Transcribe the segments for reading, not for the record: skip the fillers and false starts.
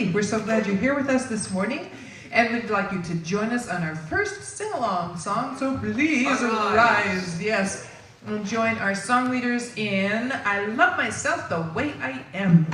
morning. We're so glad you're here with us this morning. And we'd like you to join us on our first sing-along song. So please rise. Yes. And join our song leaders in I Love Myself the Way I Am.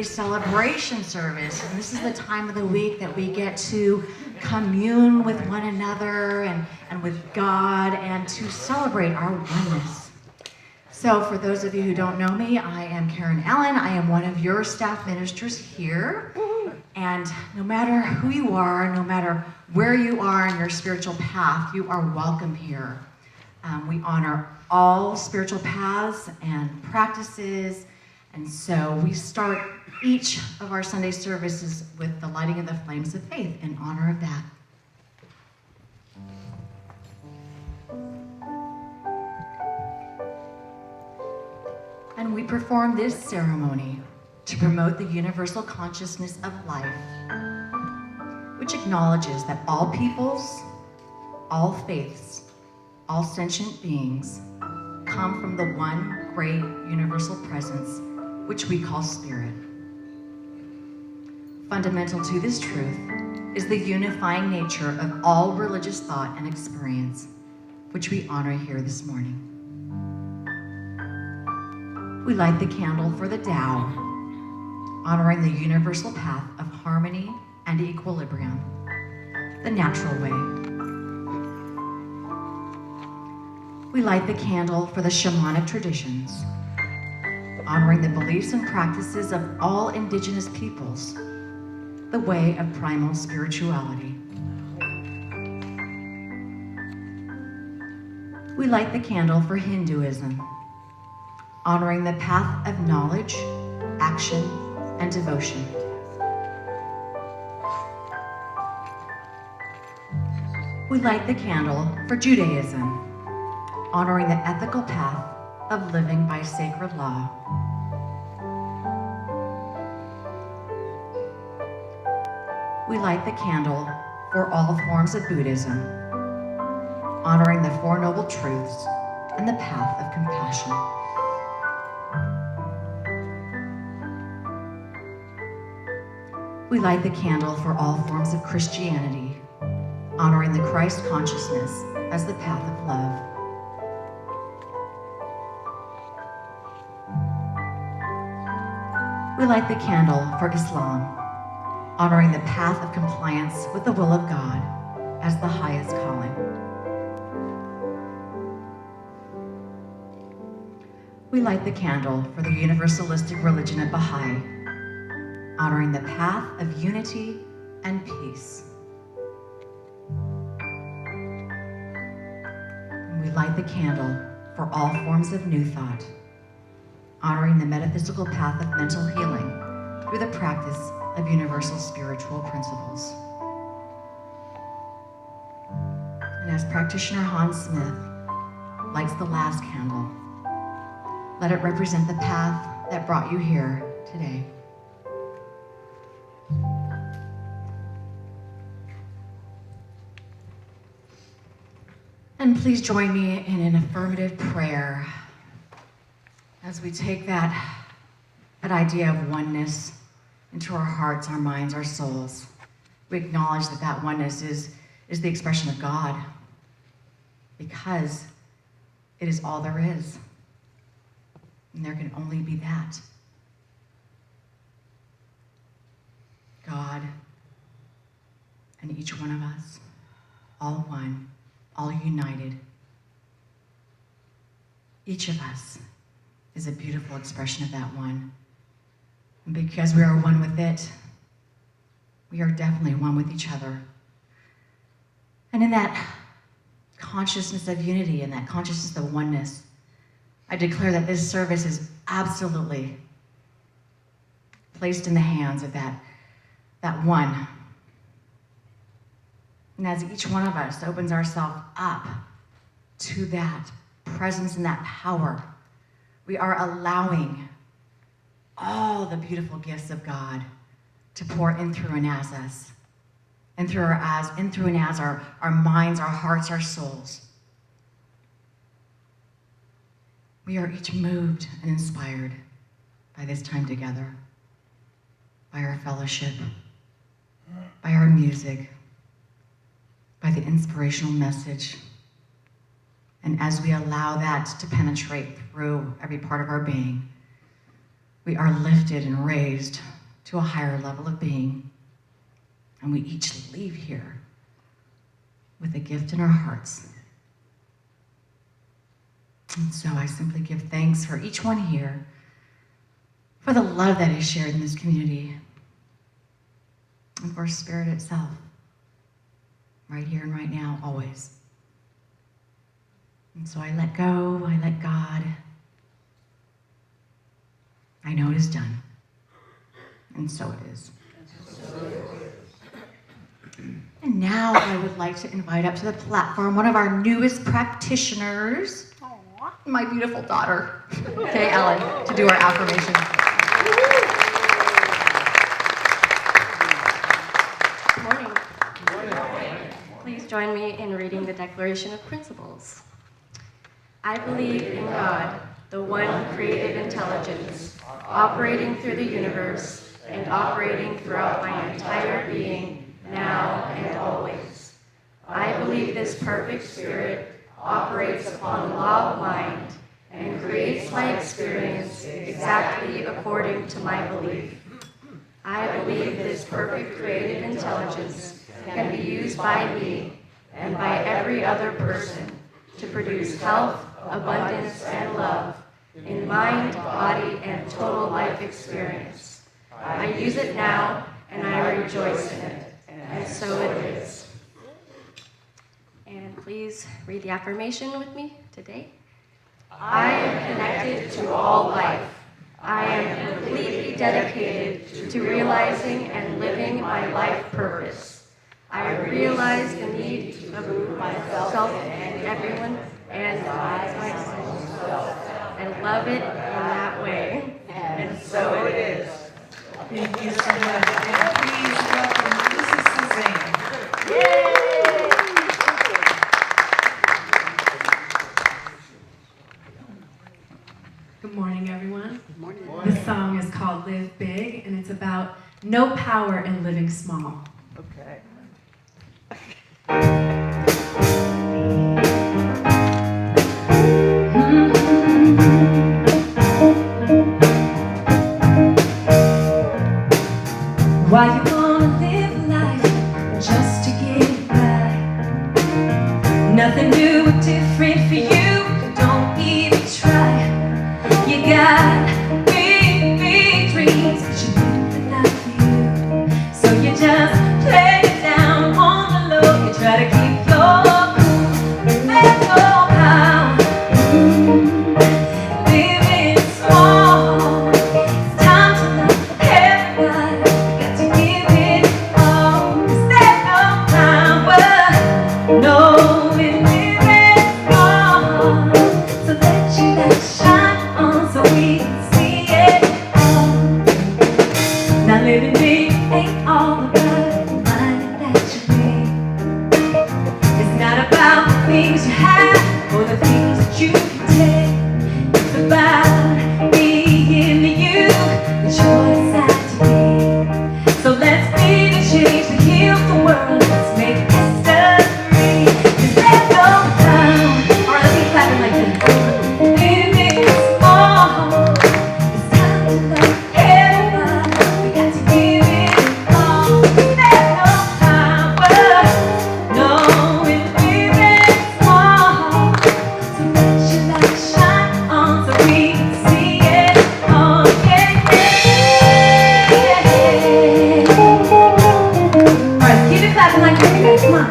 Celebration service, and this is the time of the week that we get to commune with one another and with God and to celebrate our oneness. So for those of you who don't know me, I am Karen Allen. I am one of your staff ministers here, and no matter who you are, no matter where you are in your spiritual path, you are welcome here. We honor all spiritual paths and practices, and so we start each of our Sunday services with the lighting of the flames of faith in honor of that. And we perform this ceremony to promote the universal consciousness of life, which acknowledges that all peoples, all faiths, all sentient beings come from the one great universal presence, which we call Spirit. Fundamental to this truth is the unifying nature of all religious thought and experience, which we honor here this morning. We light the candle for the Tao, honoring the universal path of harmony and equilibrium, the natural way. We light the candle for the shamanic traditions, honoring the beliefs and practices of all indigenous peoples, the way of primal spirituality. We light the candle for Hinduism, honoring the path of knowledge, action, and devotion. We light the candle for Judaism, honoring the ethical path of living by sacred law. We light the candle for all forms of Buddhism, honoring the Four Noble Truths and the path of compassion. We light the candle for all forms of Christianity, honoring the Christ consciousness as the path of love. We light the candle for Islam, honoring the path of compliance with the will of God as the highest calling. We light the candle for the universalistic religion of Baha'i, honoring the path of unity and peace. And we light the candle for all forms of New Thought, honoring the metaphysical path of mental healing through the practice of universal spiritual principles. And as practitioner Hans Smith lights the last candle, let it represent the path that brought you here today. And please join me in an affirmative prayer as we take that idea of oneness into our hearts, our minds, our souls. We acknowledge that that oneness is the expression of God, because it is all there is. And there can only be that. God and each one of us, all one, all united. Each of us is a beautiful expression of that one. And because we are one with it, we are definitely one with each other. And in that consciousness of unity and that consciousness of oneness, I declare that this service is absolutely placed in the hands of that one. And as each one of us opens ourselves up to that presence and that power, we are allowing all the beautiful gifts of God to pour in through and as us, in through and as our minds, our hearts, our souls. We are each moved and inspired by this time together, by our fellowship, by our music, by the inspirational message. And as we allow that to penetrate through every part of our being, we are lifted and raised to a higher level of being. And we each leave here with a gift in our hearts. And so I simply give thanks for each one here, for the love that is shared in this community, and for Spirit itself, right here and right now, always. And so I let go, I let God. I know it is done. And so it is. And now I would like to invite up to the platform one of our newest practitioners, my beautiful daughter, okay, Ellen, to do our affirmation. Good morning. Please join me in reading the Declaration of Principles. I believe in God, the one creative intelligence, operating through the universe and operating throughout my entire being, now and always. I believe this perfect spirit operates upon the law of mind and creates my experience exactly according to my belief. I believe this perfect creative intelligence can be used by me and by every other person to produce health, abundance, and love in mind, body, and total life experience. I use it now, and I rejoice in it, and so it is. And please read the affirmation with me today. I am connected to all life. I am completely dedicated to realizing and living my life purpose. I realize the need to improve myself and everyone and myself, and love it in that way. And so it is. Thank you so much. And please welcome Mrs. Suzanne. Yay! Good morning, everyone. Good morning. This song is called Live Big, and it's about no power in living small. Okay. Why you wanna live life just to get by? Nothing new or different for you, don't even try. You got big, big dreams, but you know they're not for you. So you just play it down on the low. You try to keep your cool, there's no power. Living small, it's time to love everybody. You got to give it all, 'cause there's no power. No, in living small. So let your light shine on so we can see it all. Now living big ain't all about the money that you make. It's not about the things you have or the things that you can take. It's about being the you that you're designed to be. So let's be the change that heals the world. Let's make history. 'Cause there's no time. Alright, let's keep clapping like this. Living small. It's time to love everybody. We got to give it all. There's no power. No, in living small. So let your light shine on so we can see it all. Yeah, yeah. Alright, keep it clapping like this, you guys. Come on.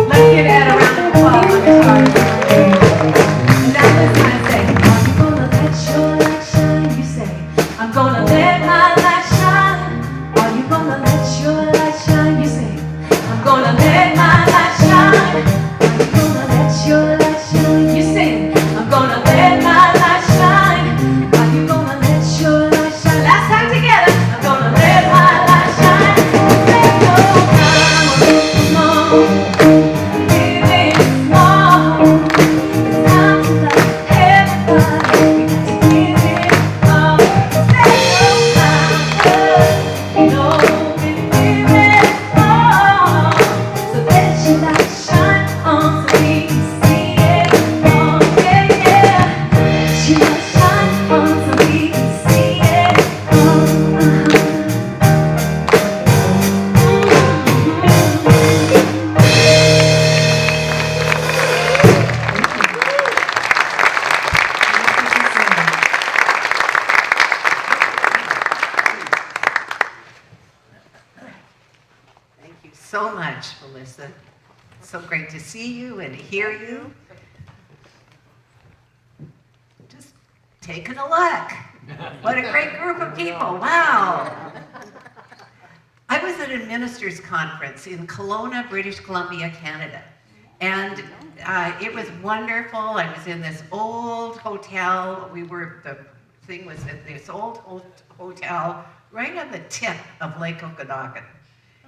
Let's give Ed a round of applause on his part. Now listen, I say, are you gonna let your light shine? You say, I'm gonna let my light shine. Are you gonna let your light shine? You say, I'm gonna let my light shine. Are you gonna let your light shine? You say, I'm gonna let my light shine. Are you gonna let your light shine? Last time together, I'm gonna let my light shine. Let go power, no. Living small. It's time to love everybody. We got to give it all. There's no power, no, in living small. So let your light shine on so we can see it all. Yeah, yeah. Let your light shine on so we can see it all. Thank you so much, Melissa. It's so great to see you and hear you. Just taking a look. What a great group of people. Wow. I was at a ministers' conference in Kelowna, British Columbia, Canada. And it was wonderful. I was in this old hotel. The thing was at this old hotel right on the tip of Lake Okanagan.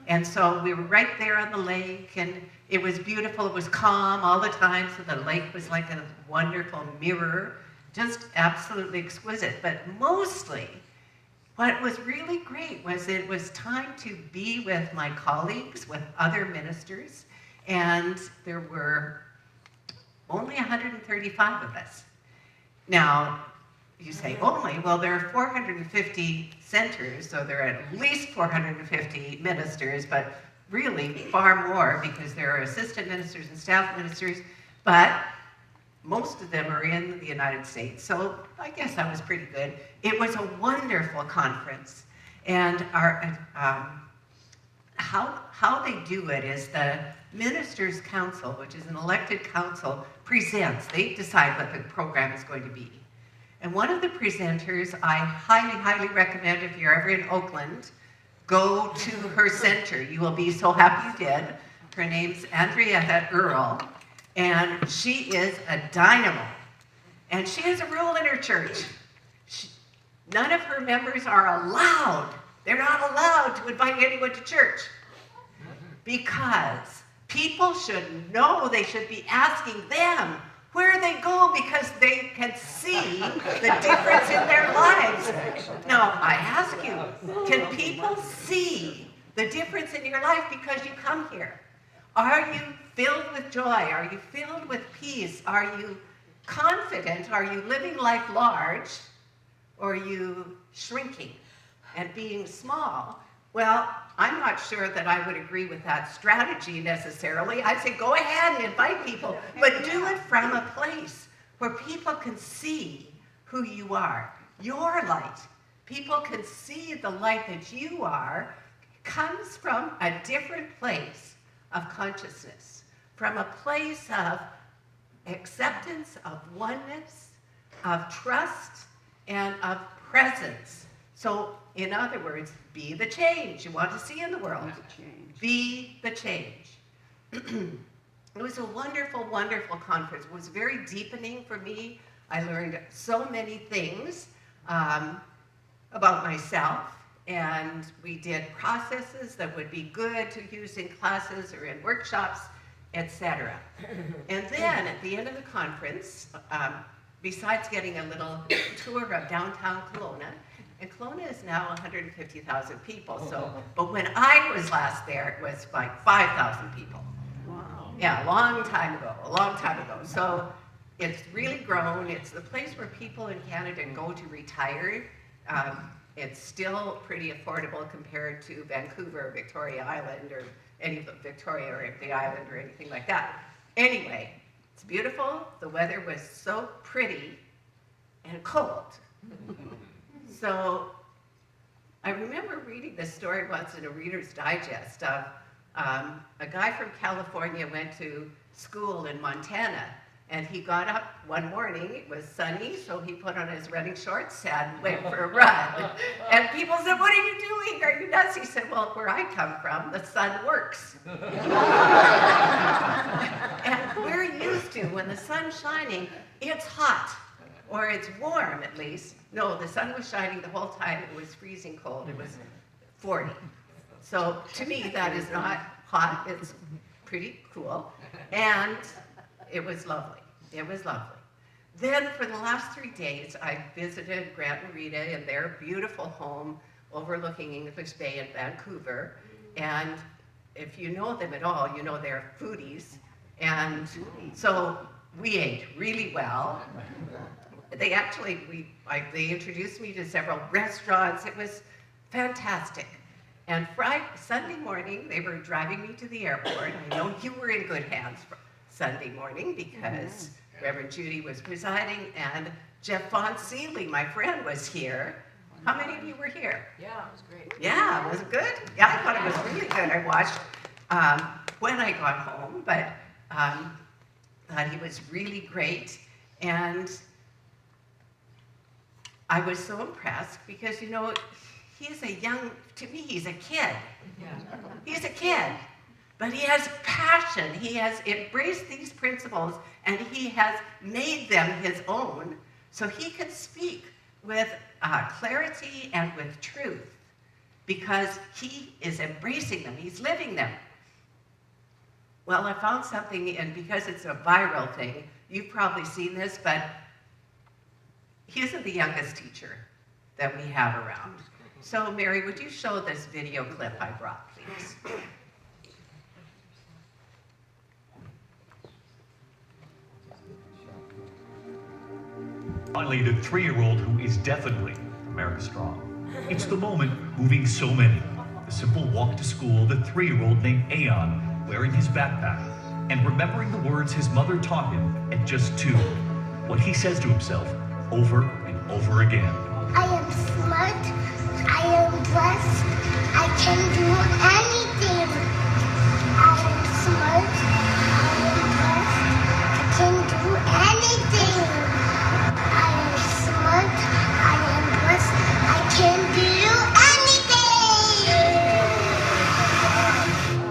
And so we were right there on the lake, and it was beautiful. It was calm all the time, so the lake was like a wonderful mirror, just absolutely exquisite. But mostly, what was really great was it was time to be with my colleagues, with other ministers, and there were only 135 of us. Now, you say, oh my, well, there are 450 centers, so there are at least 450 ministers, but really far more because there are assistant ministers and staff ministers, but most of them are in the United States, so I guess that was pretty good. It was a wonderful conference, and our how they do it is the Ministers' Council, which is an elected council, presents. They decide what the program is going to be. And one of the presenters, I highly, highly recommend if you're ever in Oakland, go to her center. You will be so happy you did. Her name's Andrea Earl, and she is a dynamo. And she has a rule in her church. None of her members are allowed. They're not allowed to invite anyone to church because people should know. They should be asking them where they go because they can see the difference in their lives. Now, I ask you, can people see the difference in your life because you come here? Are you filled with joy? Are you filled with peace? Are you confident? Are you living life large? Or are you shrinking and being small? Well, I'm not sure that I would agree with that strategy necessarily. I'd say go ahead and invite people, but do it from a place where people can see who you are. Your light. People can see the light that you are comes from a different place of consciousness, from a place of acceptance, of oneness, of trust, and of presence. So, in other words, be the change you want to see in the world. Be the change. It was a wonderful, wonderful conference. It was very deepening for me. I learned so many things about myself, and we did processes that would be good to use in classes or in workshops, etc. And then at the end of the conference, besides getting a little tour of downtown Kelowna, and Kelowna is now 150,000 people, so, but when I was last there, it was like 5,000 people. Wow. Yeah, a long time ago. So it's really grown. It's the place where people in Canada go to retire. It's still pretty affordable compared to Vancouver, Victoria Island, or any of Victoria or the island or anything like that. Anyway, it's beautiful. The weather was so pretty and cold. So I remember reading this story once in a Reader's Digest of a guy from California went to school in Montana, and he got up one morning, it was sunny, so he put on his running shorts and went for a run. And people said, "What are you doing? Are you nuts?" He said, "Well, where I come from, the sun works." And we're used to, when the sun's shining, it's hot, or it's warm at least. No, the sun was shining the whole time. It was freezing cold. It was 40. So to me, that is not hot. It's pretty cool. And it was lovely. It was lovely. Then for the last 3 days, I visited Grant and Rita in their beautiful home overlooking English Bay in Vancouver. And if you know them at all, you know they're foodies. And so we ate really well. They actually, they introduced me to several restaurants. It was fantastic. And Sunday morning, they were driving me to the airport. I know you were in good hands Sunday morning because Reverend Judy was presiding and Jeff Von Seeley, my friend, was here. How many of you were here? Yeah, it was great. Yeah, was it good? Yeah, I thought it was really good. I watched when I got home, but thought he was really great. And I was so impressed because, you know, he's a young, to me, he's a kid. Yeah. He's a kid, but he has passion. He has embraced these principles and he has made them his own so he can speak with clarity and with truth because he is embracing them. He's living them. Well, I found something, and because it's a viral thing, you've probably seen this, but he isn't the youngest teacher that we have around. So, Mary, would you show this video clip I brought, please? Finally, the 3-year-old who is definitely America Strong. It's the moment moving so many. The simple walk to school, the 3-year-old named Aeon, wearing his backpack, and remembering the words his mother taught him at just 2. What he says to himself over and over again. I am smart, I am blessed, I can do anything. I am smart, I am blessed, I can do anything. I am smart, I am blessed, I can do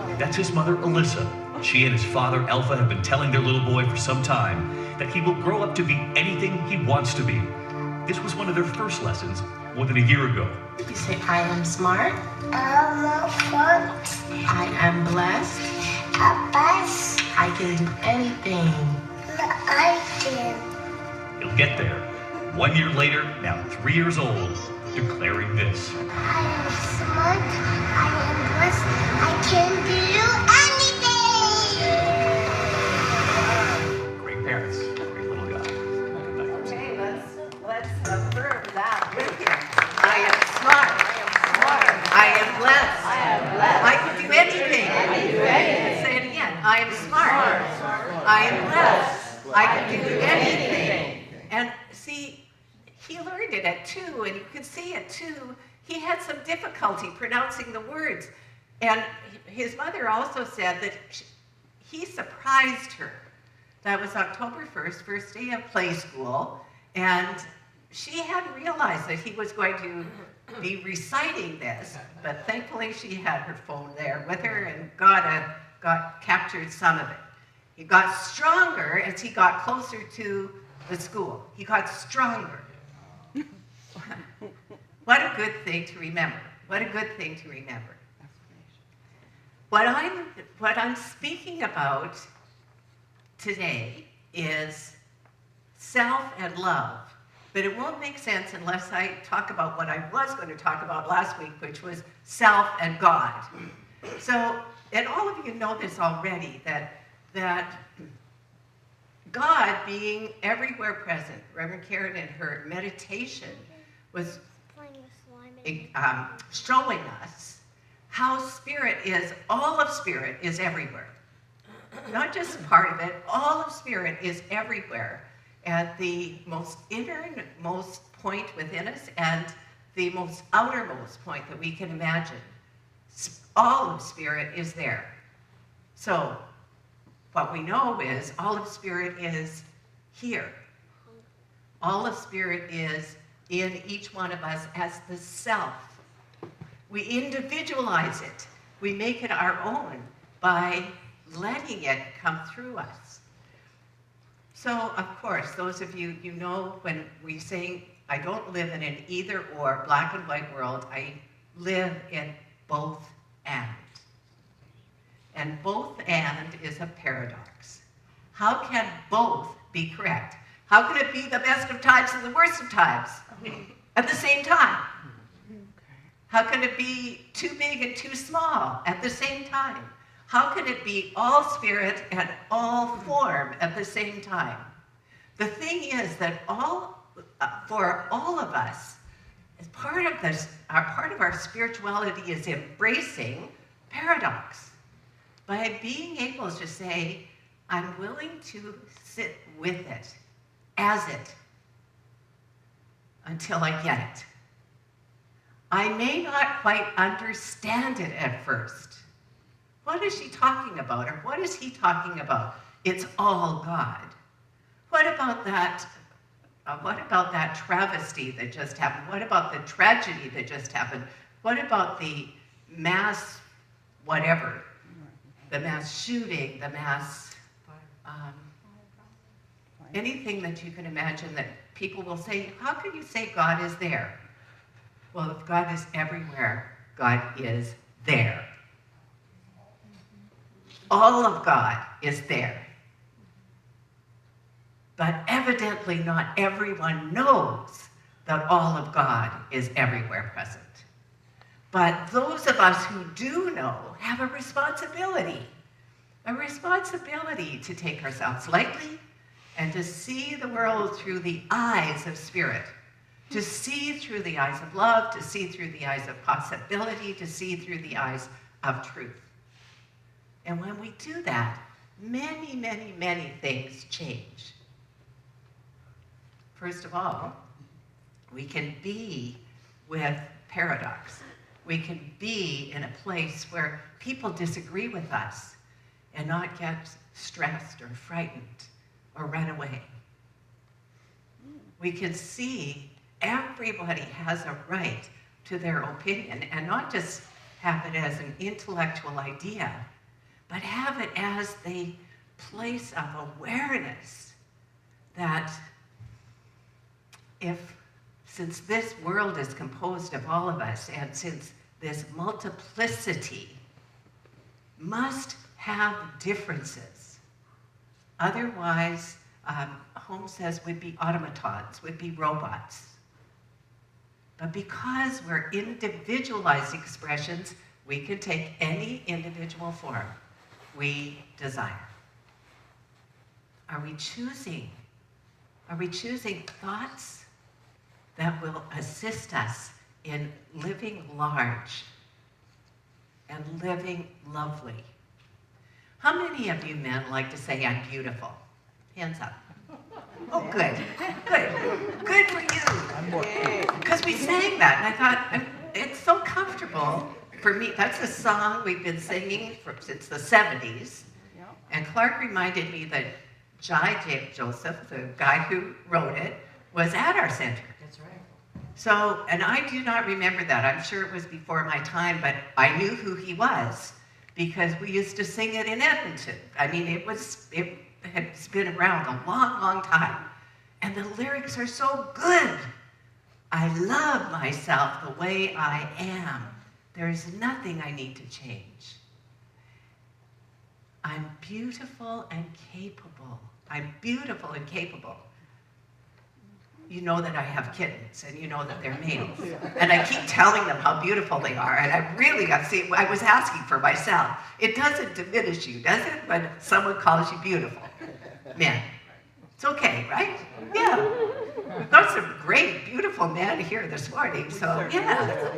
anything. That's his mother, Alyssa. She and his father, Alpha, have been telling their little boy for some time that he will grow up to be anything he wants to be. This was one of their first lessons more than a year ago. You say, I am smart, I'm smart, I am blessed, I can do anything. I can. He'll get there. 1 year later, now 3 years old, declaring this. I am smart, I am blessed, I can do anything. Great parents, great little guy. Good night. Okay, let's affirm that with him. I am smart. I am blessed. I can do anything. Say it again. I am smart. I am blessed. I can do anything. And see, he learned it at 2, and you could see at 2, he had some difficulty pronouncing the words. And his mother also said that he surprised her. That was October 1st, first day of play school, and she hadn't realized that he was going to be reciting this, but thankfully she had her phone there with her and captured some of it. He got stronger as he got closer to the school. He got stronger. What a good thing to remember. What a good thing to remember. What I'm speaking about today is self and love, but it won't make sense unless I talk about what I was going to talk about last week, which was self and God. So, and all of you know this already, that God being everywhere present, Reverend Karen in her meditation was showing us how spirit is, all of spirit is everywhere. Not just part of it, all of spirit is everywhere. At the most innermost point within us and the most outermost point that we can imagine. All of spirit is there. So, what we know is all of spirit is here. All of spirit is in each one of us as the self. We individualize it. We make it our own by letting it come through us. So, of course, those of you, you know when we say, I don't live in an either or, black and white world, I live in both and. And both and is a paradox. How can both be correct? How can it be the best of times and the worst of times at the same time? How can it be too big and too small at the same time? How can it be all spirit and all form at the same time? The thing is that for all of us, as part of this, part of our spirituality is embracing paradox. By being able to say, I'm willing to sit with it, as it, until I get it. I may not quite understand it at first. What is she talking about? Or what is he talking about? It's all God. What about that travesty that just happened? What about the tragedy that just happened? What about the mass whatever? The mass shooting, the mass anything that you can imagine that people will say, how can you say God is there? Well, if God is everywhere, God is there. All of God is there. But evidently not everyone knows that all of God is everywhere present. But those of us who do know have a responsibility to take ourselves lightly and to see the world through the eyes of spirit, to see through the eyes of love, to see through the eyes of possibility, to see through the eyes of truth. And when we do that, many, many, many things change. First of all, we can be with paradox. We can be in a place where people disagree with us and not get stressed or frightened or run away. We can see everybody has a right to their opinion and not just have it as an intellectual idea, but have it as the place of awareness that since this world is composed of all of us, and since this multiplicity must have differences, otherwise, Holmes says, would be automatons, would be robots. But because we're individualized expressions, we can take any individual form we desire. Are we choosing thoughts that will assist us in living large and living lovely? How many of you men like to say, I'm beautiful? Hands up. Oh, good, good for you. Because we sang that, and I thought, it's so comfortable for me. That's a song we've been singing since the 70s. And Clark reminded me that Jai Joseph, the guy who wrote it, was at our center. That's right. So, and I do not remember that. I'm sure it was before my time, but I knew who he was because we used to sing it in Edmonton. I mean, it had been around a long, long time. And the lyrics are so good. I love myself the way I am. There is nothing I need to change. I'm beautiful and capable. I'm beautiful and capable. You know that I have kittens, and you know that they're males. And I keep telling them how beautiful they are, and I really got to see, I was asking for myself. It doesn't diminish you, does it, when someone calls you beautiful? Men. It's okay, right? Yeah. We've got some great, beautiful men here this morning, so yeah.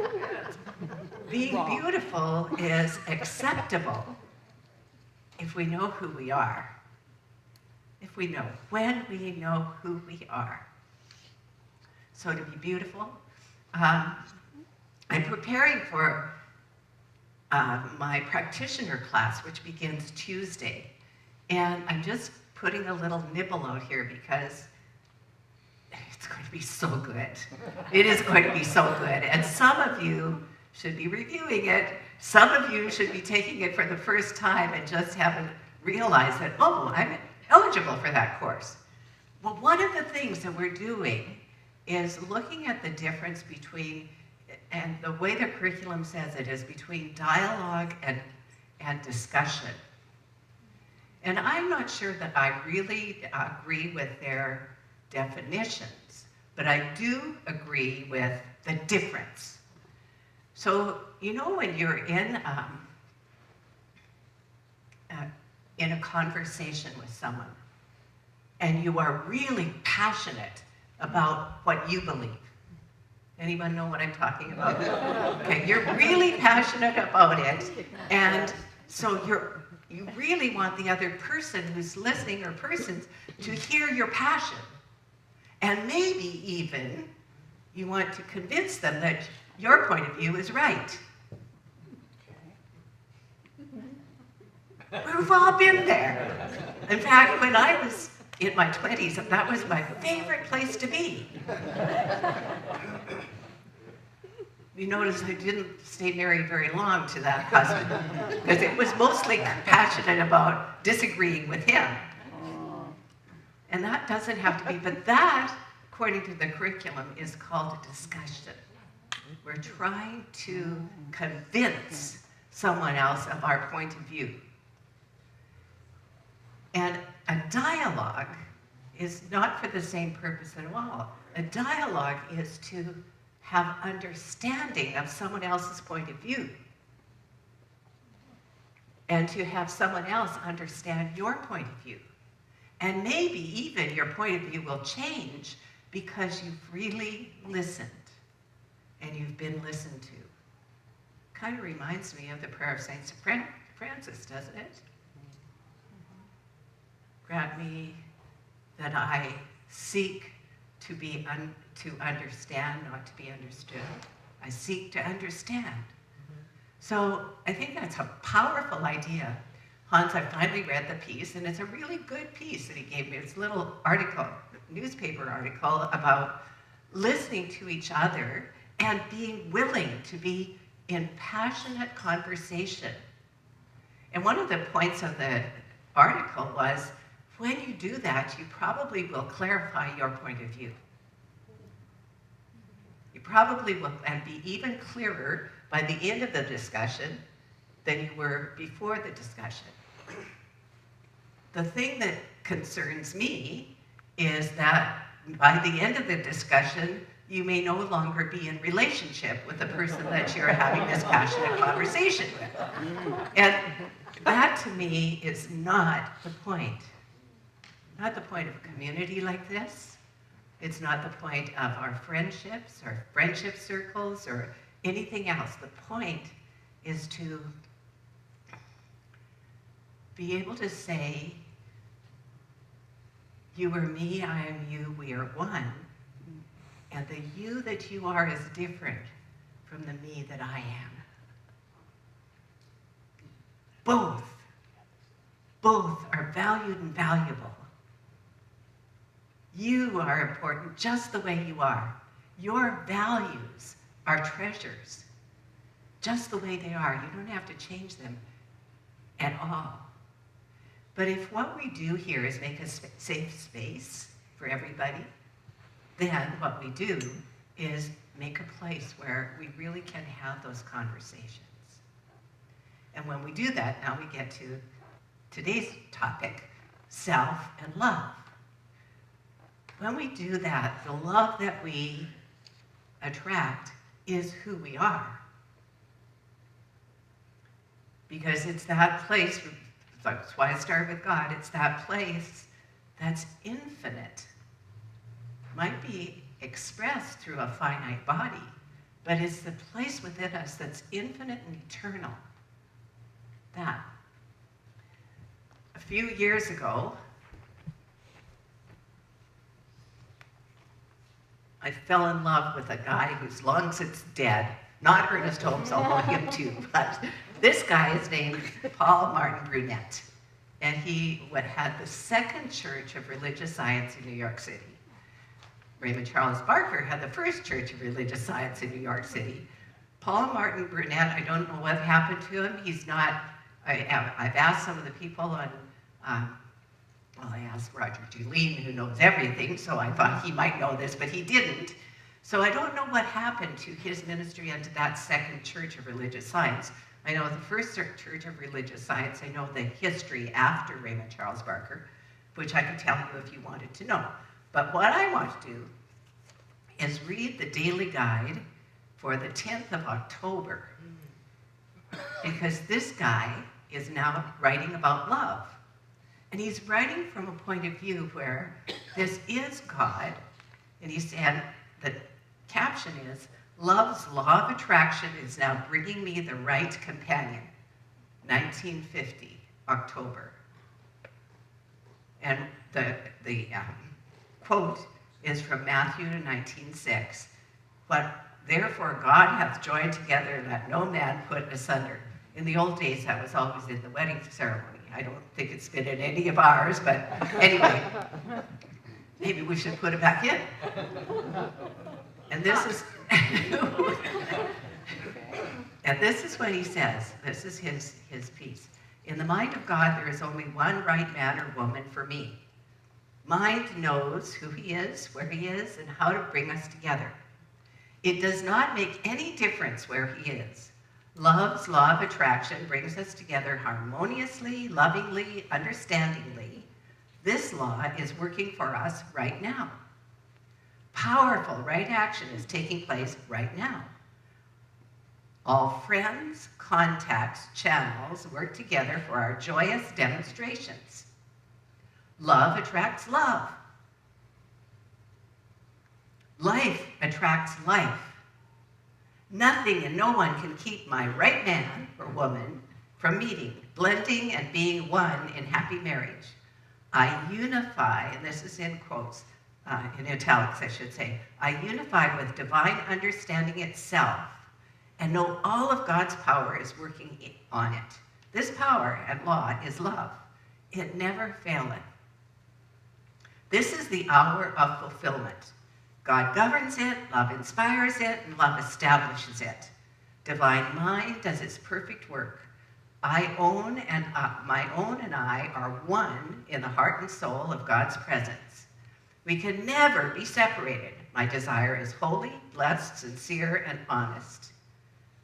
Being beautiful is acceptable if we know who we are. When we know who we are. So to be beautiful, I'm preparing for my practitioner class, which begins Tuesday. And I'm just putting a little nibble out here because it's going to be so good. It is going to be so good. And some of you should be reviewing it. Some of you should be taking it for the first time and just haven't realized that, oh, I'm eligible for that course. Well, one of the things that we're doing is looking at the difference between, and the way the curriculum says it is between dialogue and discussion. And I'm not sure that I really agree with their definitions, but I do agree with the difference. So, you know, when you're in a conversation with someone and you are really passionate about what you believe. Anyone know what I'm talking about? Okay, you're really passionate about it, and so you really want the other person who's listening or persons to hear your passion. And maybe even you want to convince them that your point of view is right. We've all been there. In fact, when I was in my 20s, that was my favorite place to be. You notice I didn't stay married very long to that husband because it was mostly passionate about disagreeing with him. And that doesn't have to be, but that, according to the curriculum, is called a discussion. We're trying to convince someone else of our point of view. And a dialogue is not for the same purpose at all. A dialogue is to have understanding of someone else's point of view. And to have someone else understand your point of view. And maybe even your point of view will change because you've really listened and you've been listened to. Kind of reminds me of the prayer of St. Francis, doesn't it? Grant me that I seek to understand, not to be understood. I seek to understand. So I think that's a powerful idea. Hans, I finally read the piece, and it's a really good piece that he gave me. It's a little article, newspaper article about listening to each other and being willing to be in passionate conversation. And one of the points of the article was, when you do that, you probably will clarify your point of view. You probably will and be even clearer by the end of the discussion than you were before the discussion. The thing that concerns me is that by the end of the discussion, you may no longer be in relationship with the person that you're having this passionate conversation with. And that, to me, is not the point. Not the point of a community like this. It's not the point of our friendships or friendship circles or anything else. The point is to be able to say, you are me, I am you, we are one. And the you that you are is different from the me that I am. Both are valued and valuable. You are important just the way you are. Your values are treasures, just the way they are. You don't have to change them at all. But if what we do here is make a safe space for everybody, then what we do is make a place where we really can have those conversations. And when we do that, now we get to today's topic, self and love. When we do that, the love that we attract is who we are. Because it's that place, that's why I started with God, it's that place that's infinite. Might be expressed through a finite body, but it's the place within us that's infinite and eternal. That. A few years ago, I fell in love with a guy who's long since dead. Not Ernest Holmes, although him too, but this guy is named Paul Martin Brunette. And he had the second Church of Religious Science in New York City. Raymond Charles Barker had the first Church of Religious Science in New York City. Paul Martin Brunette, I don't know what happened to him. He's not, I've asked some of the people on, I asked Roger Julien, who knows everything, so I thought he might know this, but he didn't. So I don't know what happened to his ministry and to that second Church of Religious Science. I know the first Church of Religious Science, I know the history after Raymond Charles Barker, which I could tell you if you wanted to know. But what I want to do is read the daily guide for the 10th of October, because this guy is now writing about love. And he's writing from a point of view where this is God, and he said, the caption is, love's law of attraction is now bringing me the right companion, 1950, October. And the quote is from Matthew 19:6. What therefore God hath joined together, let no man put asunder. In the old days, that was always in the wedding ceremony. I don't think it's been in any of ours, but anyway, maybe we should put it back in. And this is, and this is what he says. This is his piece. In the mind of God, there is only one right man or woman for me. Mind knows who he is, where he is, and how to bring us together. It does not make any difference where he is. Love's law of attraction brings us together harmoniously, lovingly, understandingly. This law is working for us right now. Powerful right action is taking place right now. All friends, contacts, channels work together for our joyous demonstrations. Love attracts love. Life attracts life. Nothing and no one can keep my right man or woman from meeting, blending, and being one in happy marriage. I unify, and this is in quotes, in italics I should say, I unify with divine understanding itself and know all of God's power is working on it. This power and law is love. It never faileth. This is the hour of fulfillment. God governs it, love inspires it, and love establishes it. Divine mind does its perfect work. My own and I are one in the heart and soul of God's presence. We can never be separated. My desire is holy, blessed, sincere, and honest.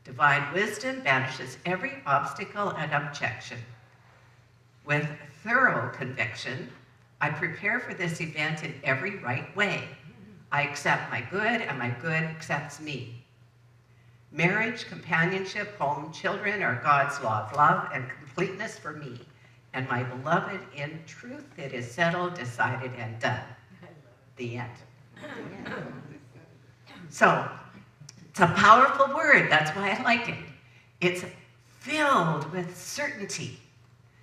Divine wisdom banishes every obstacle and objection. With thorough conviction, I prepare for this event in every right way. I accept my good, and my good accepts me. Marriage, companionship, home, children are God's law of love and completeness for me. And my beloved, in truth, it is settled, decided, and done. The end. So, it's a powerful word. That's why I like it. It's filled with certainty.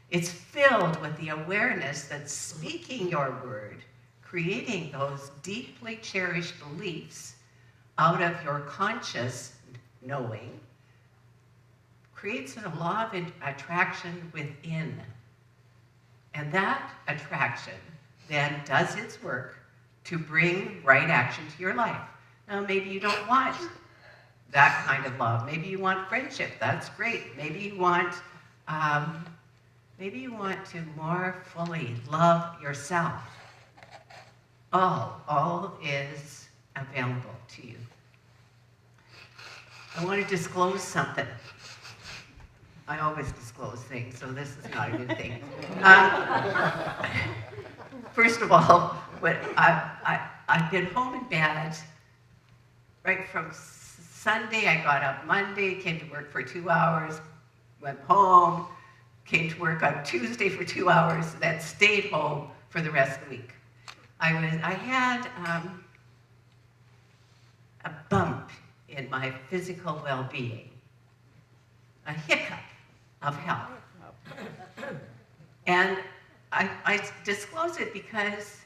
It's filled with the awareness that speaking your word, creating those deeply cherished beliefs out of your conscious knowing, creates a law of attraction within. And that attraction then does its work to bring right action to your life. Now, maybe you don't want that kind of love. Maybe you want friendship. That's great. Maybe you want to more fully love yourself. All is available to you. I want to disclose something. I always disclose things, so this is not a good thing. First of all, I've been home in bed right from Sunday. I got up Monday, came to work for 2 hours, went home, came to work on Tuesday for 2 hours, then stayed home for the rest of the week. I had a bump in my physical well-being, a hiccup of health. And I disclose it because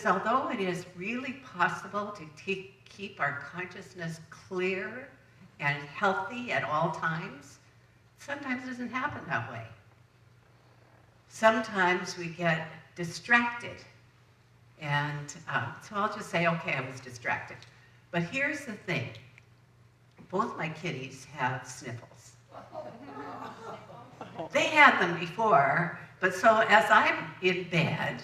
although it is really possible to keep our consciousness clear and healthy at all times, sometimes it doesn't happen that way. Sometimes we get distracted. And so I'll just say, okay, I was distracted. But here's the thing. Both my kitties have sniffles. They had them before, but so as I'm in bed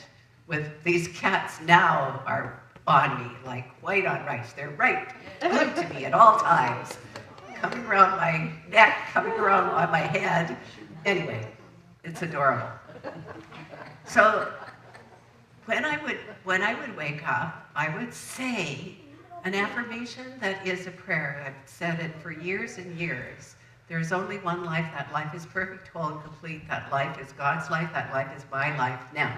with these cats now are on me like white on rice. They're right glued to me at all times, coming around my neck, coming around on my head. Anyway, it's adorable. So when I would wake up, I would say an affirmation that is a prayer. I've said it for years and years. There's only one life. That life is perfect, whole, and complete. That life is God's life. That life is my life now.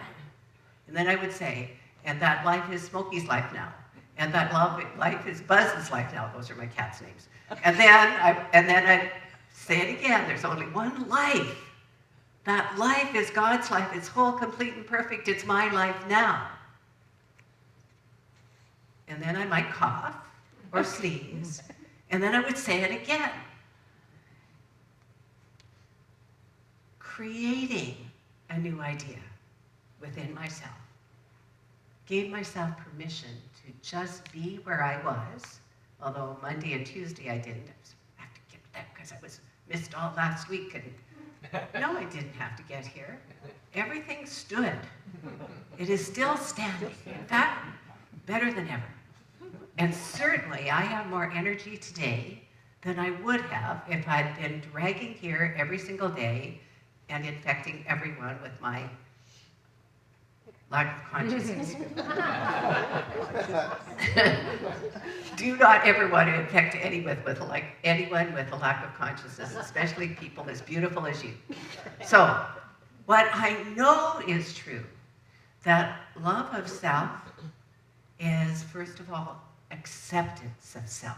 And then I would say, and that life is Smokey's life now. And that life is Buzz's life now. Those are my cat's names. And then I'd say it again. There's only one life. That life is God's life. It's whole, complete, and perfect. It's my life now. And then I might cough or sneeze. And then I would say it again. Creating a new idea within myself. Gave myself permission to just be where I was. Although Monday and Tuesday I didn't. I have to get that because I was missed all last week. And no, I didn't have to get here. Everything stood. It is still standing. In fact, better than ever. And certainly I have more energy today than I would have if I'd been dragging here every single day and infecting everyone with my lack of consciousness. Do not ever want to infect anyone with a lack of consciousness, especially people as beautiful as you. So, what I know is true, that love of self is, first of all, acceptance of self.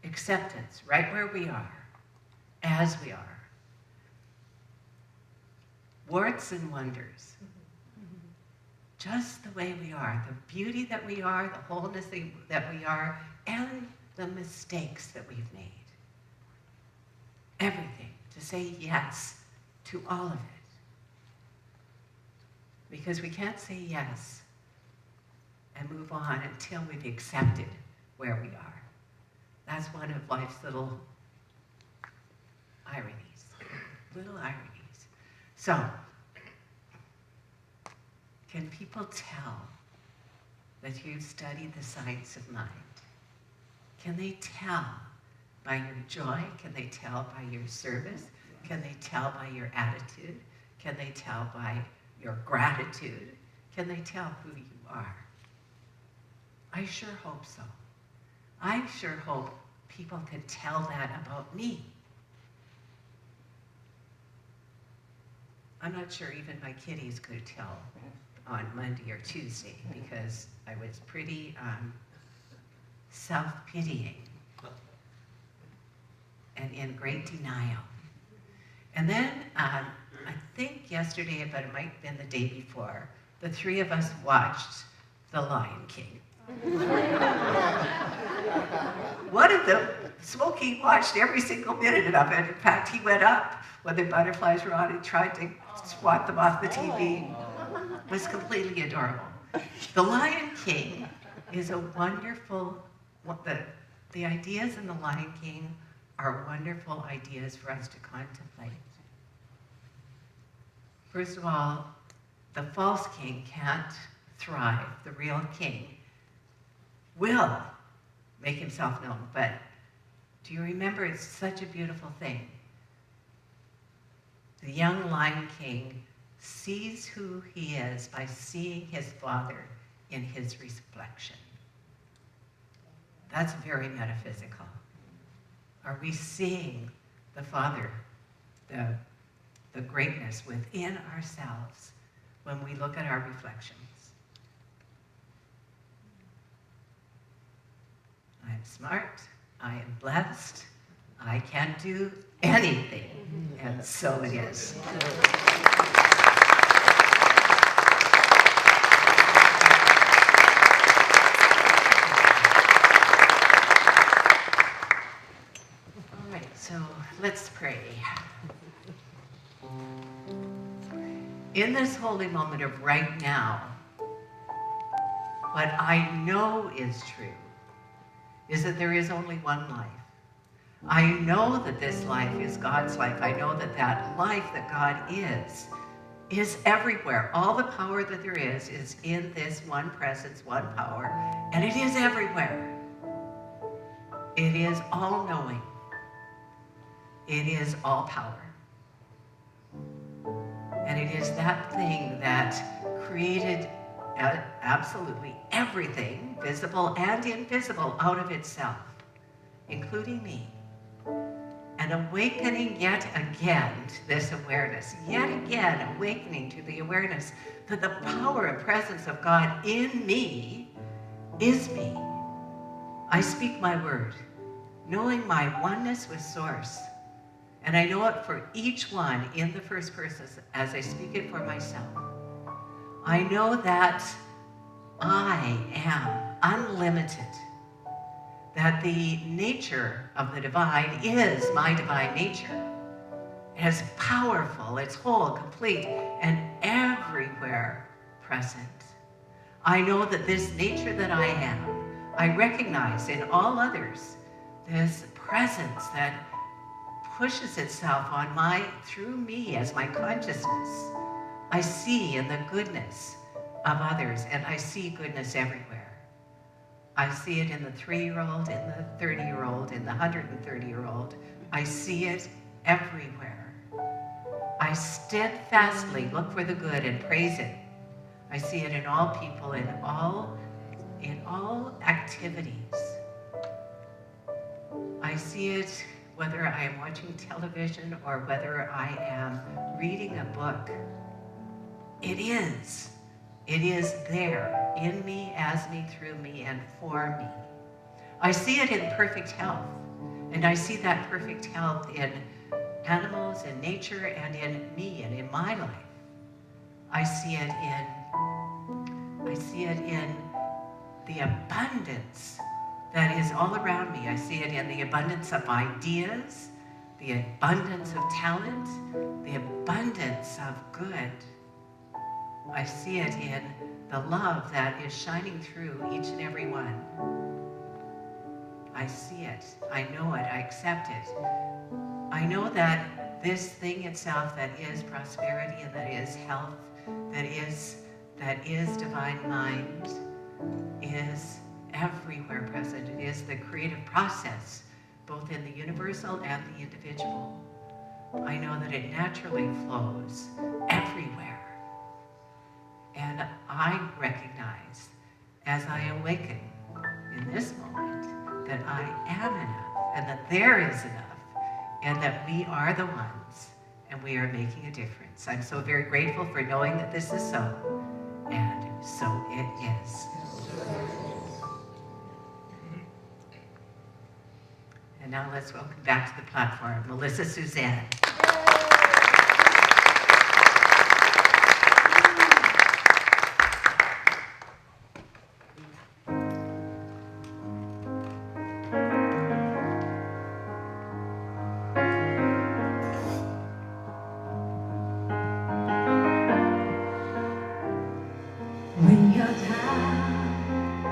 Acceptance, right where we are, as we are. Warts and wonders. Just the way we are, the beauty that we are, the wholeness that we are, and the mistakes that we've made. Everything. To say yes to all of it. Because we can't say yes and move on until we've accepted where we are. That's one of life's little ironies. Little ironies. So, can people tell that you've studied the science of mind? Can they tell by your joy? Can they tell by your service? Can they tell by your attitude? Can they tell by your gratitude? Can they tell who you are? I sure hope so. I sure hope people can tell that about me. I'm not sure even my kiddies could tell on Monday or Tuesday because I was pretty self-pitying and in great denial. And then I think yesterday, but it might have been the day before, the three of us watched The Lion King. One of them, Smokey, watched every single minute of it. In fact, he went up when the butterflies were on and tried to swat them off the TV. It was completely adorable. The Lion King is a wonderful, the ideas in The Lion King are wonderful ideas for us to contemplate. First of all, the false king can't thrive. The real king will make himself known. But do you remember, it's such a beautiful thing. The young Lion King sees who he is by seeing his father in his reflection. That's very metaphysical. Are we seeing the Father, the greatness within ourselves when we look at our reflections? I am smart, I am blessed, I can do anything, and so it is. All right, so let's pray. In this holy moment of right now, what I know is true is that there is only one life. I know that this life is God's life. I know that that life that God is everywhere. All the power that there is in this one presence, one power, and it is everywhere. It is all-knowing. It is all power. And it is that thing that created absolutely everything, visible and invisible, out of itself, including me. And awakening yet again to this awareness, yet again awakening to the awareness that the power and presence of God in me is me. I speak my word, knowing my oneness with Source. And I know it for each one in the first person as I speak it for myself. I know that I am unlimited, that the nature of the divine is my divine nature. It is powerful, it's whole, complete, and everywhere present. I know that this nature that I am, I recognize in all others this presence that pushes itself on through me as my consciousness. I see in the goodness of others, and I see goodness everywhere. I see it in the 3-year-old, in the 30-year-old, in the 130-year-old. I see it everywhere. I steadfastly look for the good and praise it I see it in all people, in all activities. I see it whether I am watching television or whether I am reading a book. It is there, in me, as me, through me, and for me. I see it in perfect health, and I see that perfect health in animals, in nature, and in me, and in my life. I see it in the abundance that is all around me. I see it in the abundance of ideas, the abundance of talent, the abundance of good. I see it in the love that is shining through each and every one. I see it, I know it, I accept it. I know that this thing itself that is prosperity and that is health, that is divine mind, is everywhere present. It is the creative process, both in the universal and the individual. I know that it naturally flows everywhere. And I recognize, as I awaken in this moment, that I am enough, and that there is enough, and that we are the ones, and we are making a difference. I'm so very grateful for knowing that this is so, and so it is. And now let's welcome back to the platform, Melissa Suzanne. When you're down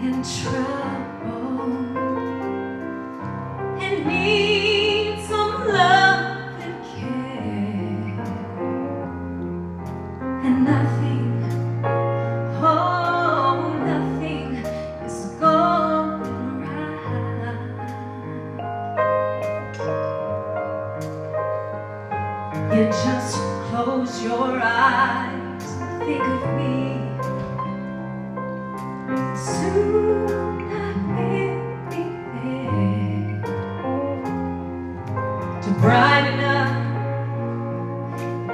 in trouble and need some love and care, and nothing, oh, nothing is going right. You just close your eyes. Think of me. Soon I will be there to brighten up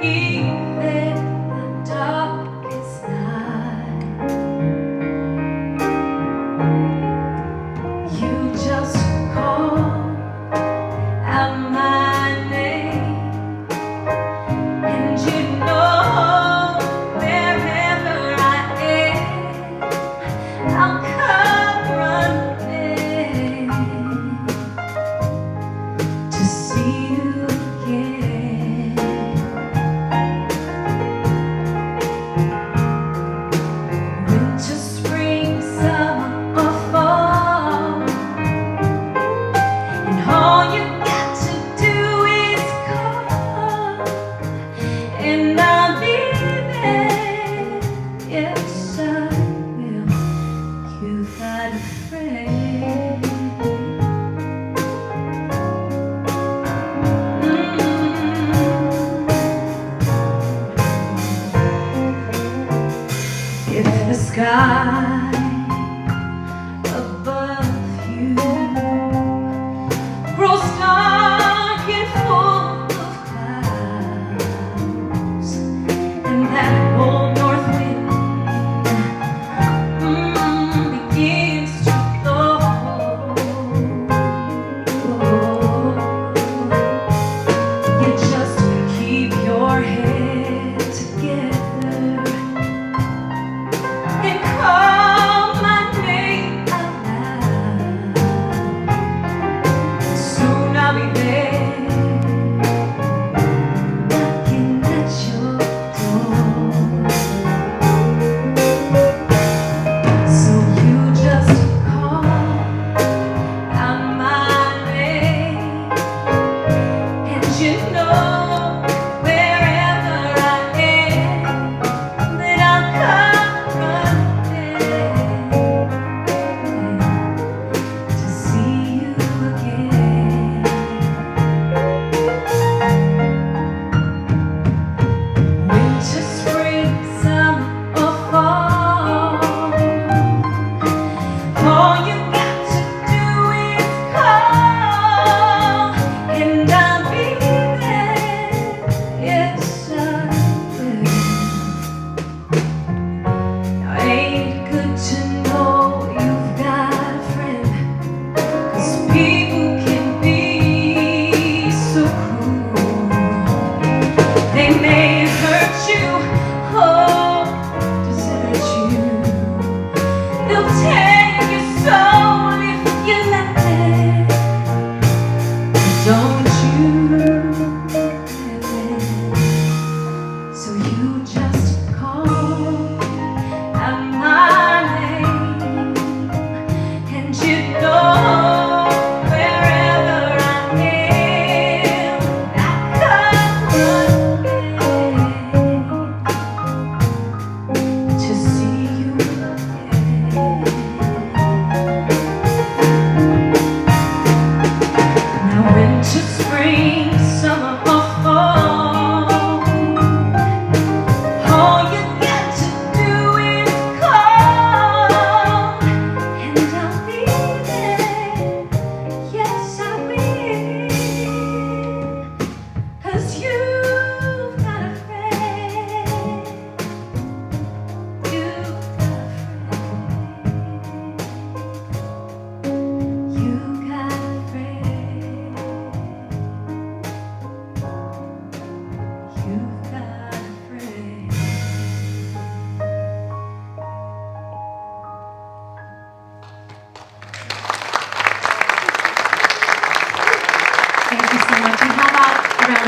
even the darkest night. You just call out my name, and you know I'll come running to see you again. Winter, spring, summer, or fall, and all you got to do is call, and I'll be there. Yes, I will. You've got a friend. If the sky above you grows dark and full of clouds, and that old north wind begins to blow, you just keep your head together and call my name out loud. Soon I'll be there, knocking at your door. So you just call out my name, and you know wherever I am, that I'll come running to see you again. Winter, spring, summer,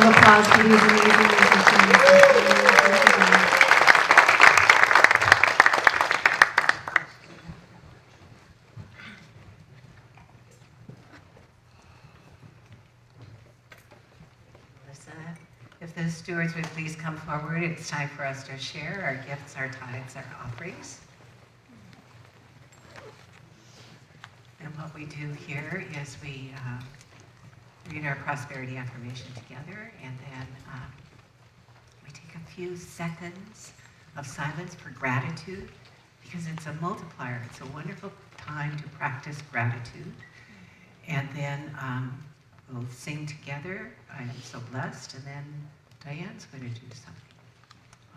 of applause for these amazing musicians. Thank you guys. Melissa, if the stewards would please come forward, it's time for us to share our gifts, our tithes, our offerings. And what we do here is we read our prosperity affirmation together, and then we take a few seconds of silence for gratitude, because it's a multiplier. It's a wonderful time to practice gratitude. And then we'll sing together, I am so blessed, and then Diane's going to do something.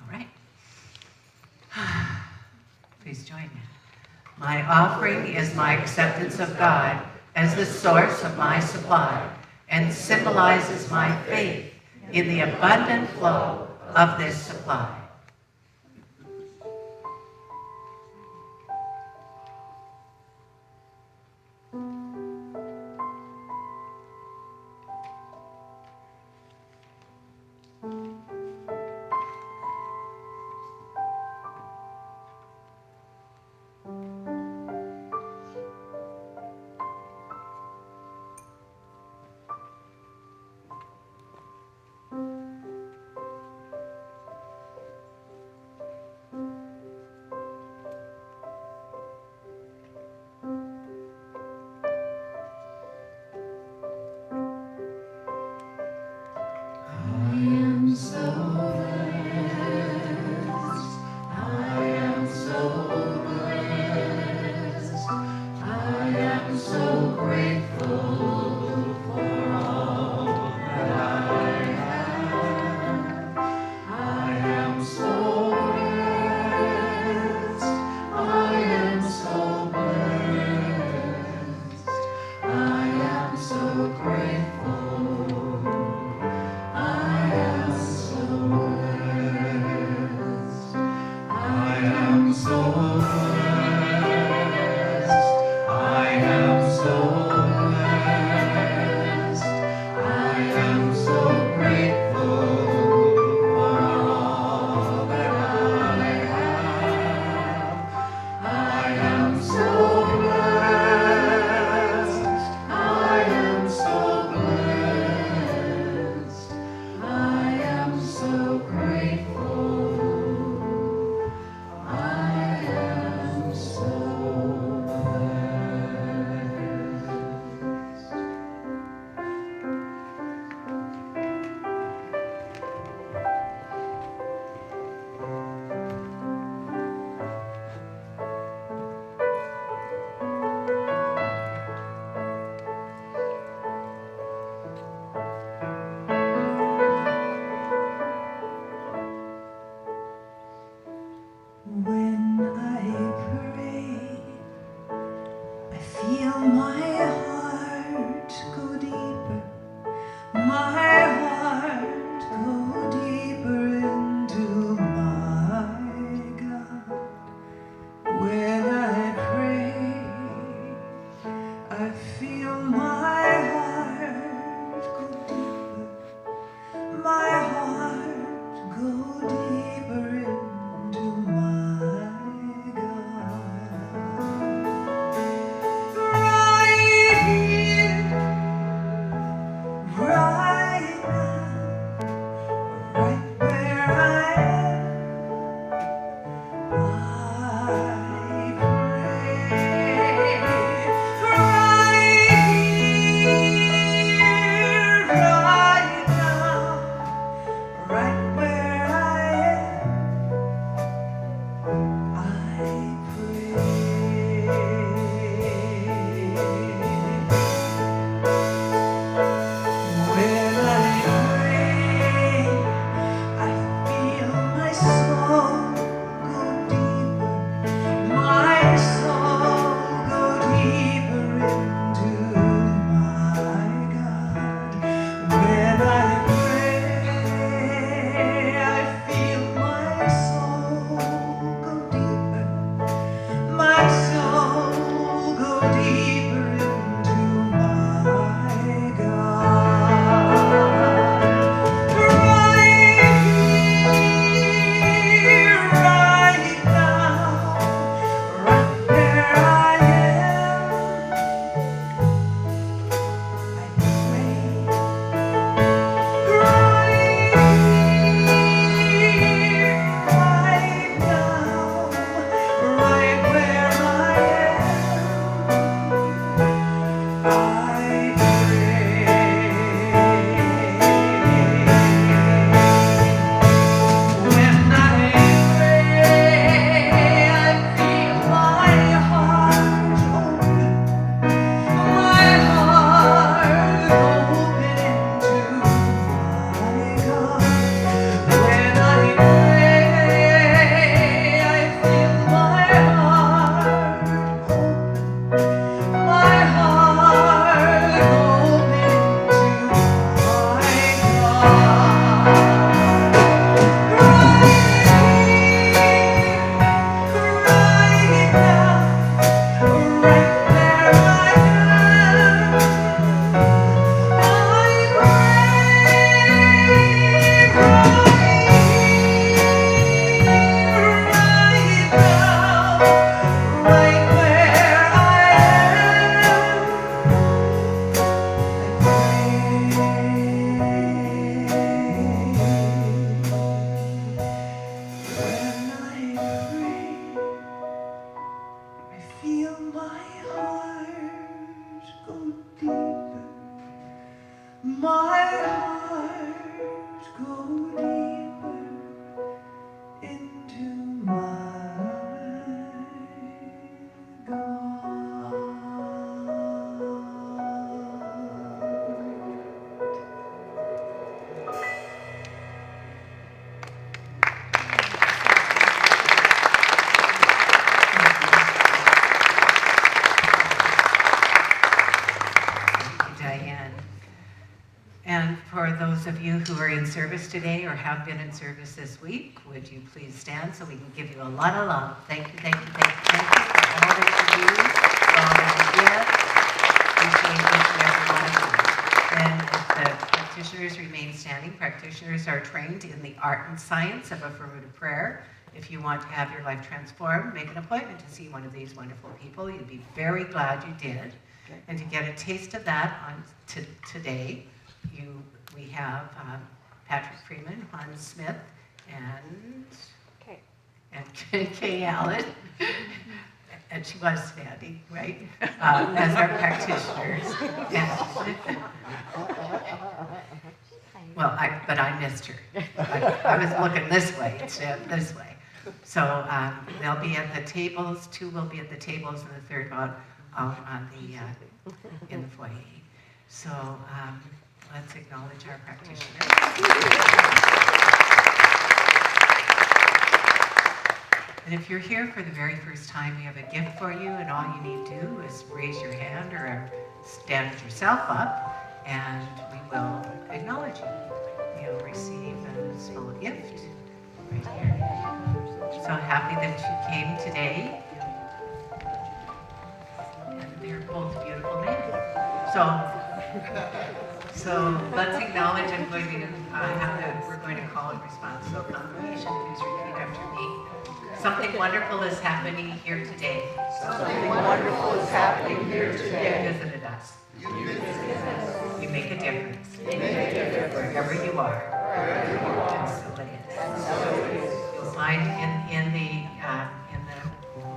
All right. Please join me. My offering is my acceptance of God as the source of my supply and symbolizes my faith in the abundant flow of this supply. So of you who are in service today or have been in service this week, would you please stand so we can give you a lot of love. Thank you, thank you, thank you, thank you for all that you do, for all that you give. Appreciate each and every one of you. And if the practitioners remain standing, practitioners are trained in the art and science of affirmative prayer. If you want to have your life transformed, make an appointment to see one of these wonderful people. You'd be very glad you did. And to get a taste of that on today, we have Patrick Freeman, Juan Smith, and Kay Allen, and she was standing, right, as our practitioners. But I missed her. I was looking this way instead of this way. So they'll be at the tables. 2 will be at the tables, and the 3rd out on the in the foyer. So let's acknowledge our practitioners. And if you're here for the very first time, we have a gift for you, and all you need to do is raise your hand or stand yourself up, and we will acknowledge you. You'll receive a small gift right here. So happy that you came today. And they're both beautiful names. So let's acknowledge. I'm going to we're going to call and response to the congregation. Please repeat after me. Something wonderful is happening here today. Something wonderful is happening here today. You visited us. You make a difference. Wherever you are. And so it is. You'll find in the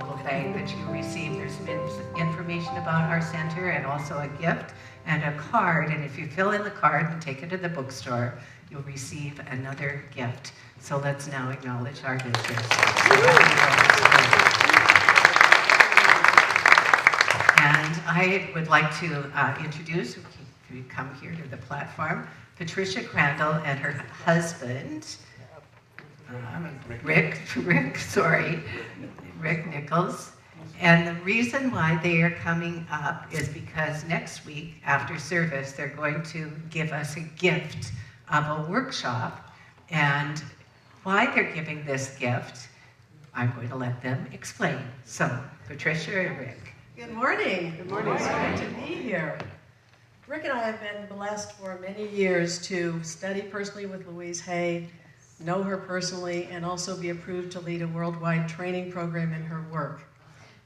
little bag that you received, there's some information about our center and also a gift and a card. And if you fill in the card and take it to the bookstore, you'll receive another gift. So let's now acknowledge our visitors. And I would like to introduce, if you come here to the platform, Patricia Crandall and her husband, Rick Nichols. And the reason why they are coming up is because next week after service, they're going to give us a gift of a workshop. And why they're giving this gift, I'm going to let them explain. So, Patricia and Rick. Good morning. Good morning. It's great to be here. Rick and I have been blessed for many years to study personally with Louise Hay, know her personally, and also be approved to lead a worldwide training program in her work.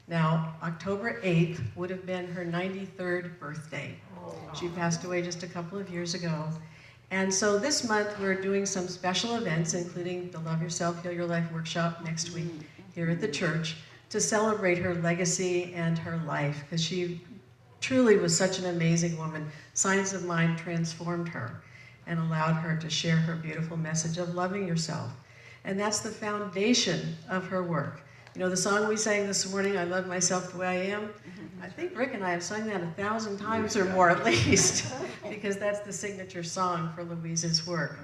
Now, October 8th would have been her 93rd birthday. She passed away just a couple of years ago. And so this month we're doing some special events, including the Love Yourself, Heal Your Life workshop next week here at the church, to celebrate her legacy and her life, because she truly was such an amazing woman. Science of Mind transformed her and allowed her to share her beautiful message of loving yourself. And that's the foundation of her work. You know, the song we sang this morning, I Love Myself the Way I Am, I think Rick and I have sung that 1,000 times or more at least, because that's the signature song for Louise's work.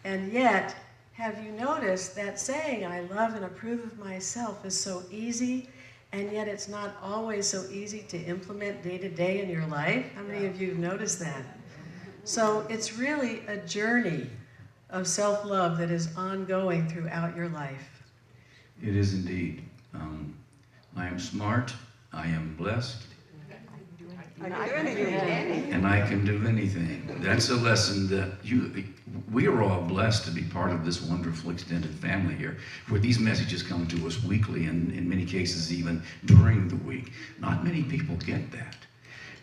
And yet, have you noticed that saying, I love and approve of myself, is so easy, and yet it's not always so easy to implement day to day in your life? How many of you have noticed that? So it's really a journey of self-love that is ongoing throughout your life. It is indeed. I am smart, I am blessed, and I can do anything. That's a lesson that we are all blessed to be part of this wonderful extended family here, where these messages come to us weekly, and in many cases even during the week. Not many people get that.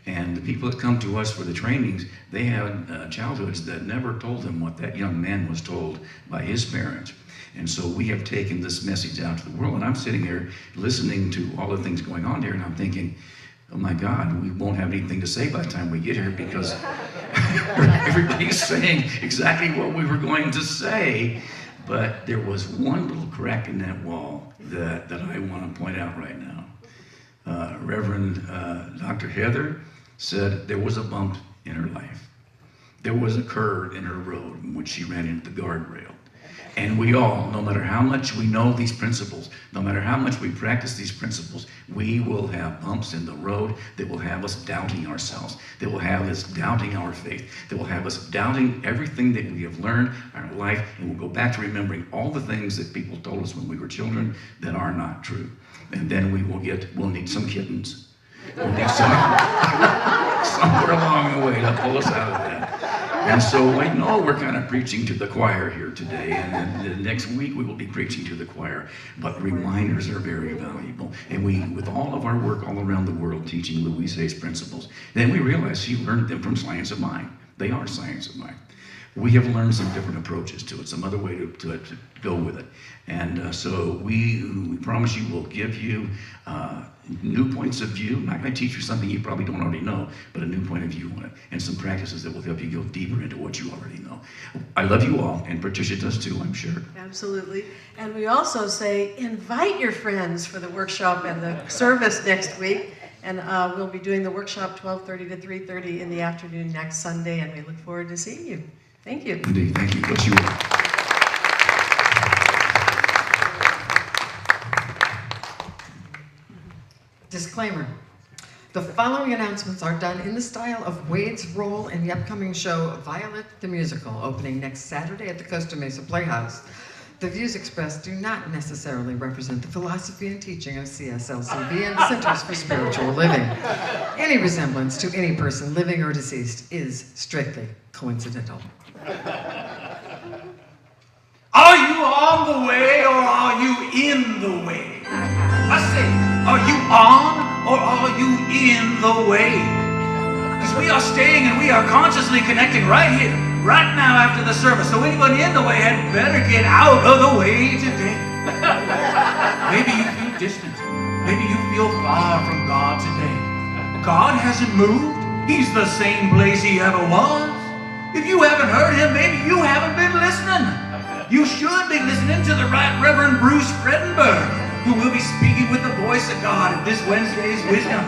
And the people that come to us for the trainings, they had childhoods that never told them what that young man was told by his parents. And so we have taken this message out to the world, and I'm sitting there listening to all the things going on here, and I'm thinking, oh my God, we won't have anything to say by the time we get here, because everybody's saying exactly what we were going to say. But there was one little crack in that wall that I want to point out right now. Reverend Dr. Heather said there was a bump in her life. There was a curve in her road in which she ran into the guardrail. And we all, no matter how much we know these principles, no matter how much we practice these principles, we will have bumps in the road that will have us doubting ourselves, that will have us doubting our faith, that will have us doubting everything that we have learned in our life, and we'll go back to remembering all the things that people told us when we were children that are not true. And then we'll need some kittens. We'll need somewhere along the way to pull us out of that. And so I know we're kind of preaching to the choir here today, and then the next week we will be preaching to the choir. But reminders are very valuable. And we, with all of our work all around the world teaching Louise Hay's principles, then we realize she learned them from Science of Mind. They are Science of Mind. We have learned some different approaches to it, some other way to go with it. And so we promise you we'll give you new points of view. I'm not going to teach you something you probably don't already know, but a new point of view on it, and some practices that will help you go deeper into what you already know. I love you all, and Patricia does too, I'm sure. Absolutely. And we also say invite your friends for the workshop and the service next week. And we'll be doing the workshop 12:30 to 3:30 in the afternoon next Sunday, and we look forward to seeing you. Thank you. Indeed, thank you. Bless you all. Disclaimer. The following announcements are done in the style of Wade's role in the upcoming show Violet the Musical, opening next Saturday at the Costa Mesa Playhouse. The views expressed do not necessarily represent the philosophy and teaching of CSLCB and the Centers for Spiritual Living. Any resemblance to any person, living or deceased, is strictly coincidental. Are you on the way or are you in the way? I say, are you on or are you in the way? Because we are staying and we are consciously connecting right here, right now after the service. So anybody in the way had better get out of the way today. Maybe you feel distant. Maybe you feel far from God today. God hasn't moved. He's the same place he ever was. If you haven't heard him, maybe you haven't been listening. You should be listening to the Right Reverend Bruce Fredenberg, who will be speaking with the voice of God at this Wednesday's Wisdom.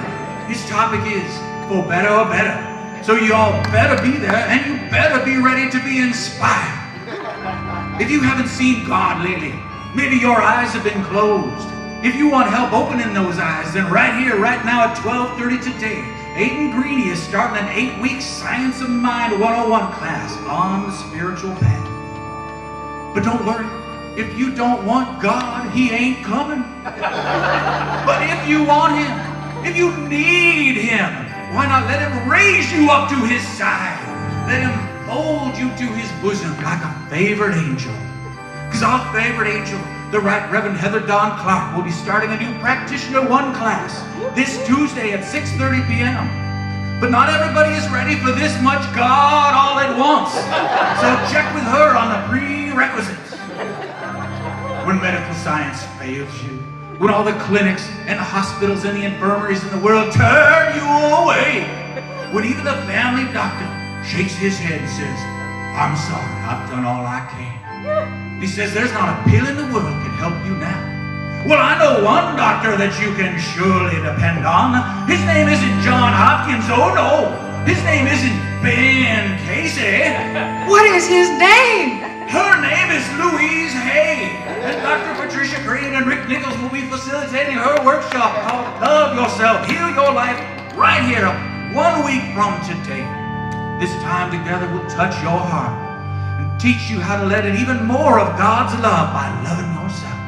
His topic is For Better or Better. So you all better be there, and you better be ready to be inspired. If you haven't seen God lately, maybe your eyes have been closed. If you want help opening those eyes, then right here, right now at 12:30 today, Aiden Greeny is starting an 8-week Science of Mind 101 class on the spiritual path. But don't worry, if you don't want God, he ain't coming. But if you want him, if you need him, why not let him raise you up to his side? Let him fold you to his bosom like a favored angel. Because our favorite angel, the Right Reverend Heather Dawn Clark, will be starting a new Practitioner 1 class this Tuesday at 6:30 p.m. But not everybody is ready for this much God all at once. So check with her on the prerequisites. When medical science fails you, when all the clinics and hospitals and the infirmaries in the world turn you away, when even the family doctor shakes his head and says, I'm sorry, I've done all I can. He says there's not a pill in the world can help you now. Well, I know one doctor that you can surely depend on. His name isn't John Hopkins, oh no. His name isn't Ben Casey. What is his name? Her name is Louise Hay. And Dr. Patricia Green and Rick Nichols will be facilitating her workshop called Love Yourself, Heal Your Life right here 1 week from today. This time together will touch your heart and teach you how to let in even more of God's love by loving yourself.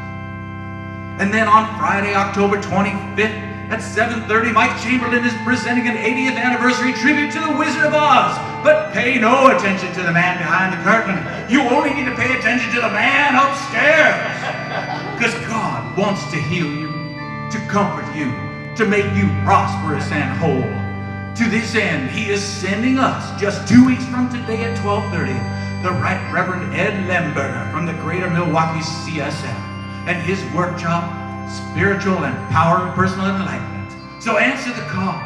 And then on Friday, October 25th at 7:30, Mike Chamberlain is presenting an 80th anniversary tribute to the Wizard of Oz. But pay no attention to the man behind the curtain. You only need to pay attention to the man upstairs. Because God wants to heal you, to comfort you, to make you prosperous and whole. To this end, he is sending us, just 2 weeks from today at 12:30, the Right Reverend Ed Lemberger from the Greater Milwaukee CSF and his workshop, Spiritual and Power of Personal Enlightenment. So answer the call.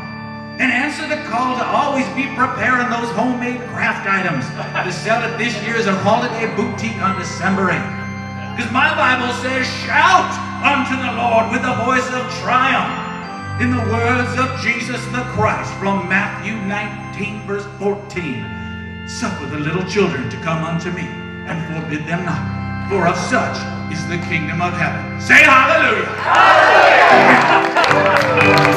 And answer the call to always be preparing those homemade craft items to sell at this year's Holiday Boutique on December 8th. Because my Bible says, shout unto the Lord with a voice of triumph. In the words of Jesus the Christ from Matthew 19 verse 14, suffer the little children to come unto me and forbid them not. for of such is the kingdom of heaven. Say hallelujah. Hallelujah.